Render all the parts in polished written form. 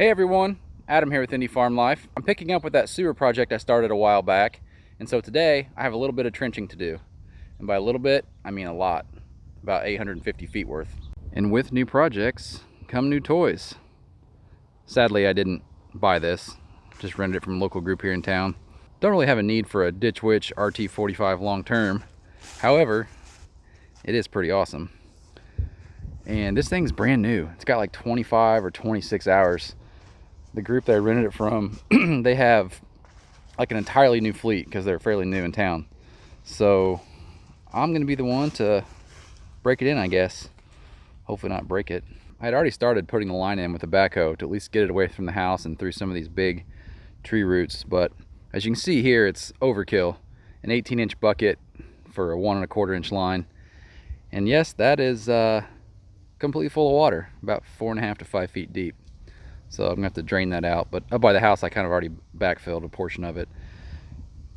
Hey everyone, Adam here with Indie Farm Life. I'm picking up with that sewer project I started a while back, and so today I have a little bit of trenching to do. And by a little bit, I mean a lot, about 850 feet worth. And with new projects come new toys. Sadly, I didn't buy this, just rented it from a local group here in town. Don't really have a need for a Ditch Witch RT45 long term. However, it is pretty awesome. And this thing's brand new. It's got like 25 or 26 hours. The group that I rented it from, they have like an entirely new fleet because they're fairly new in town. So I'm gonna be the one to break it in, I guess. Hopefully not break it. I had already started putting the line in with a backhoe to at least get it away from the house and through some of these big tree roots. But as you can see here, it's overkill. An 18-inch bucket for a 1 1/4 inch line. And yes, that is completely full of water, about 4.5 to 5 feet deep. So I'm gonna have to drain that out. But up by the house, I kind of already backfilled a portion of it.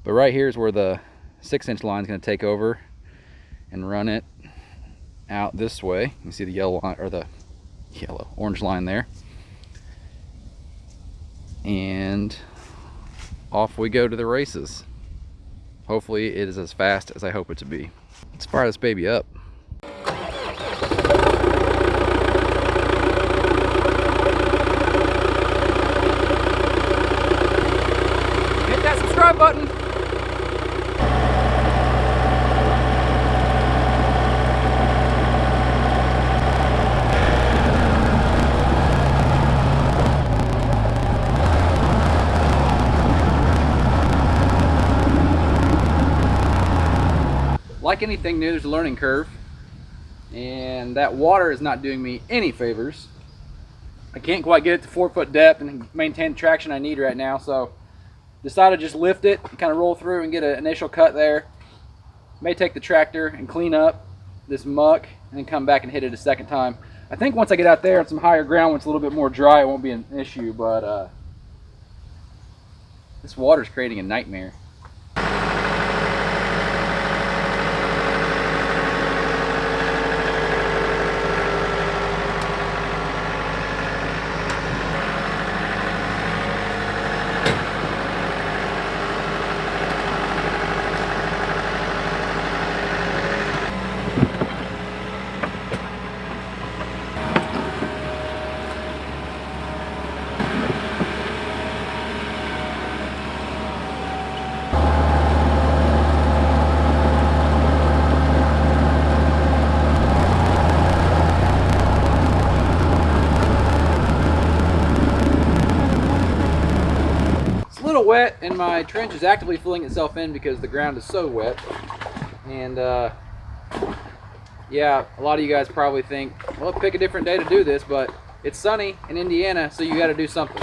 But right here is where the 6-inch line is gonna take over and run it out this way. You can see the yellow line, or the orange line there. And off we go to the races. Hopefully it is as fast as I hope it to be. Let's fire this baby up. Subscribe button. Like anything new, there's a learning curve, and that water is not doing me any favors. I can't quite get it to 4-foot depth and maintain the traction I need right now, so decided to just lift it, kind of roll through and get an initial cut there. May take the tractor and clean up this muck and then come back and hit it a second time. I think once I get out there on some higher ground, when it's a little bit more dry, it won't be an issue, but this water's creating a nightmare. Wet, and my trench is actively filling itself in because the ground is so wet. And yeah, a lot of you guys probably think, well, pick a different day to do this, but it's sunny in Indiana, so you got to do something.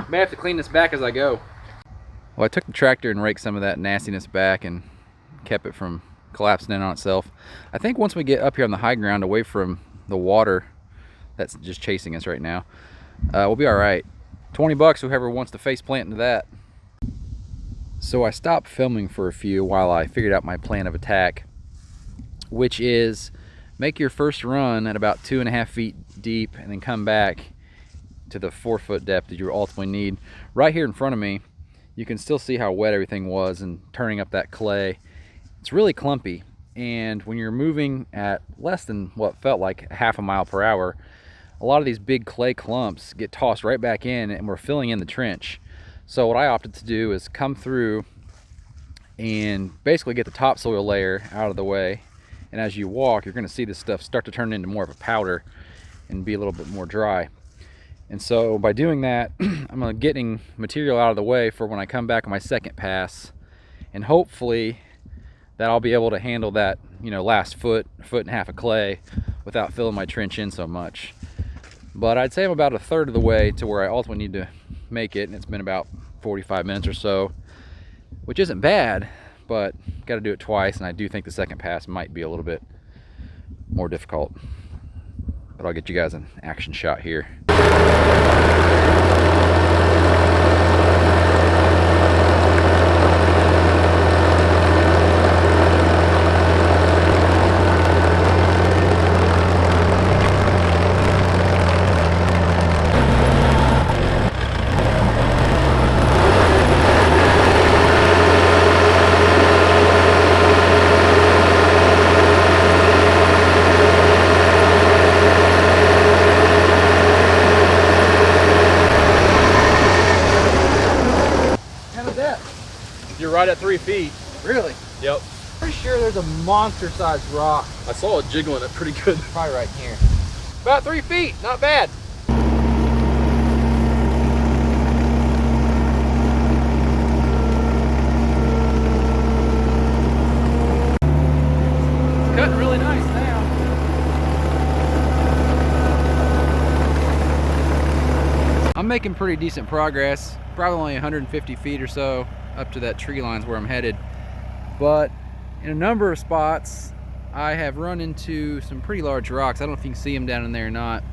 May have to clean this back as I go. Well, I took the tractor and raked some of that nastiness back and kept it from collapsing in on itself. I think once we get up here on the high ground away from the water that's just chasing us right now, we'll be all right. $20 whoever wants to face plant into that. So I stopped filming for a few while I figured out my plan of attack, which is make your first run at about 2.5 feet deep and then come back to the 4-foot depth that you ultimately need. Right here in front of me, you can still see how wet everything was and turning up that clay. It's really clumpy, and when you're moving at less than what felt like 1/2 mile per hour, a lot of these big clay clumps get tossed right back in, and we're filling in the trench. So what I opted to do is come through and basically get the topsoil layer out of the way. And as you walk, you're going to see this stuff start to turn into more of a powder and be a little bit more dry. And so by doing that, I'm getting material out of the way for when I come back on my second pass. And hopefully that I'll be able to handle that, last foot and a half of clay without filling my trench in so much. But I'd say I'm about 1/3 of the way to where I ultimately need to make it, and it's been about 45 minutes or so, which isn't bad, but got to do it twice, and I do think the second pass might be a little bit more difficult. But I'll get you guys an action shot here. right at 3 feet. Really? Yep. Pretty sure there's a monster-sized rock. I saw it jiggling it pretty good. Probably right here. About 3 feet, not bad. Cutting really nice now. I'm making pretty decent progress. Probably only 150 feet or so up to that tree line's where I'm headed. But in a number of spots, I have run into some pretty large rocks. I don't know if you can see them down in there or not.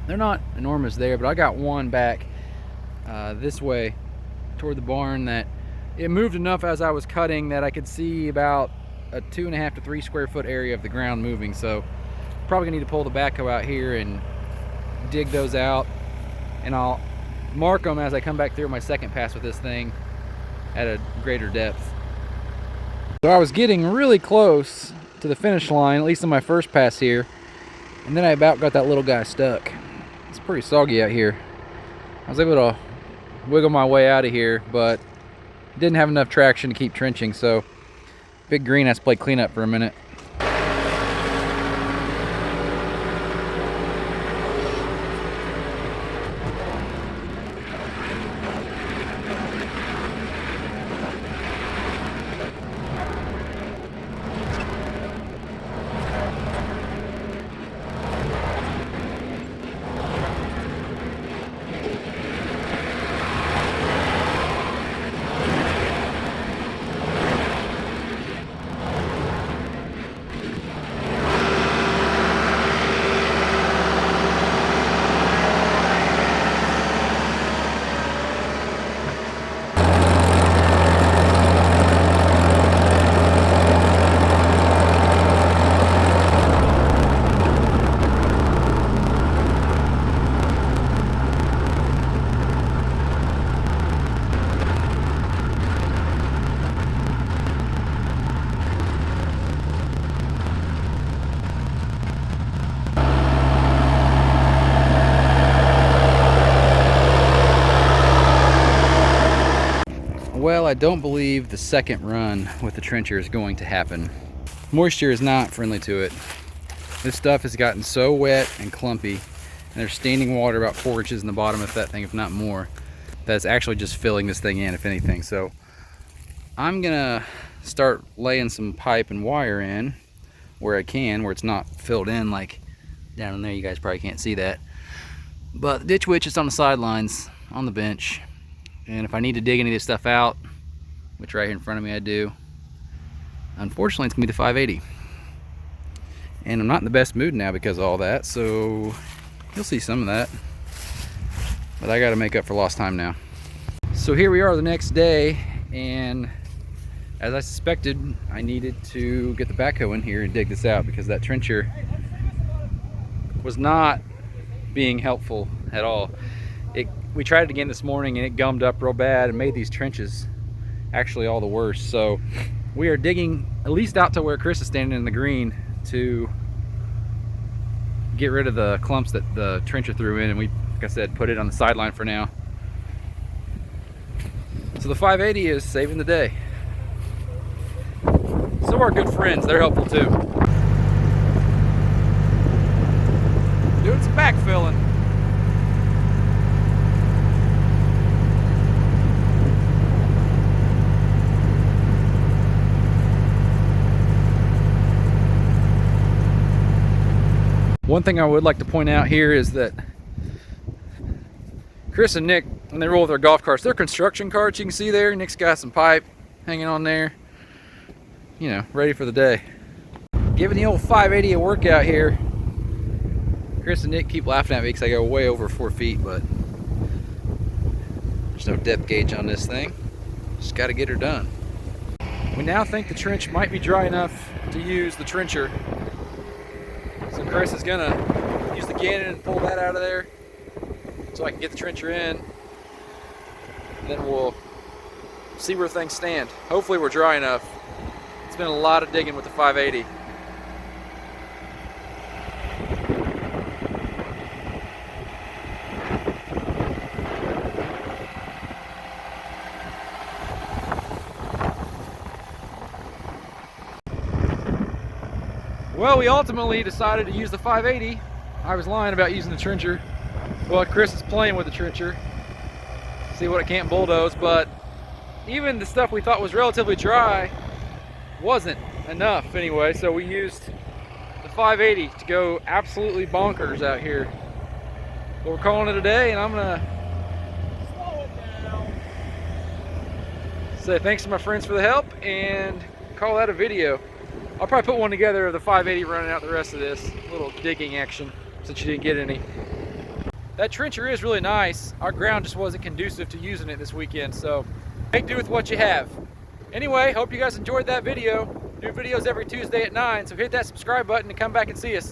They're not enormous there, but I got one back this way toward the barn that it moved enough as I was cutting that I could see about a 2.5 to 3 square foot area of the ground moving. So probably gonna need to pull the backhoe out here and dig those out, and I'll mark them as I come back through my second pass with this thing at a greater depth. So I was getting really close to the finish line, at least on my first pass here, and then I about got that little guy stuck. It's pretty soggy out here. I was able to wiggle my way out of here, but didn't have enough traction to keep trenching, so Big Green has to play cleanup for a minute. Well, I don't believe the second run with the trencher is going to happen. Moisture is not friendly to it. This stuff has gotten so wet and clumpy, and there's standing water about 4 inches in the bottom of that thing, if not more, that's actually just filling this thing in, if anything. So I'm gonna start laying some pipe and wire in where I can, where it's not filled in like down in there. You guys probably can't see that. But the Ditch Witch is on the sidelines, on the bench. And if I need to dig any of this stuff out, which right here in front of me I do, unfortunately it's gonna be the 580. And I'm not in the best mood now because of all that, so you'll see some of that. But I gotta make up for lost time now. So here we are the next day, and as I suspected, I needed to get the backhoe in here and dig this out because that trencher was not being helpful at all. We tried it again this morning and it gummed up real bad and made these trenches actually all the worse. So we are digging at least out to where Chris is standing in the green to get rid of the clumps that the trencher threw in, and we, like I said, put it on the sideline for now. So the 580 is saving the day. Some of our good friends, they're helpful too. Doing some backfilling. One thing I would like to point out here is that Chris and Nick, when they roll with their golf carts, they're construction carts. You can see there, Nick's got some pipe hanging on there, you know, ready for the day. Giving the old 580 a workout here. Chris and Nick keep laughing at me because I go way over 4 feet, but there's no depth gauge on this thing. Just got to get her done. We now think the trench might be dry enough to use the trencher. So Chris is gonna use the cannon and pull that out of there so I can get the trencher in. And then we'll see where things stand. Hopefully we're dry enough. It's been a lot of digging with the 580. Well, we ultimately decided to use the 580. I was lying about using the trencher. Well, Chris is playing with the trencher. See what it can't bulldoze, but even the stuff we thought was relatively dry wasn't enough anyway, so we used the 580 to go absolutely bonkers out here. But we're calling it a day, and I'm gonna Slow it down. say thanks to my friends for the help and call that a video. I'll probably put one together of the 580 running out the rest of this. A little digging action since you didn't get any. That trencher is really nice. Our ground just wasn't conducive to using it this weekend, so make do with what you have. Anyway, hope you guys enjoyed that video. New videos every Tuesday at 9, so hit that subscribe button and come back and see us.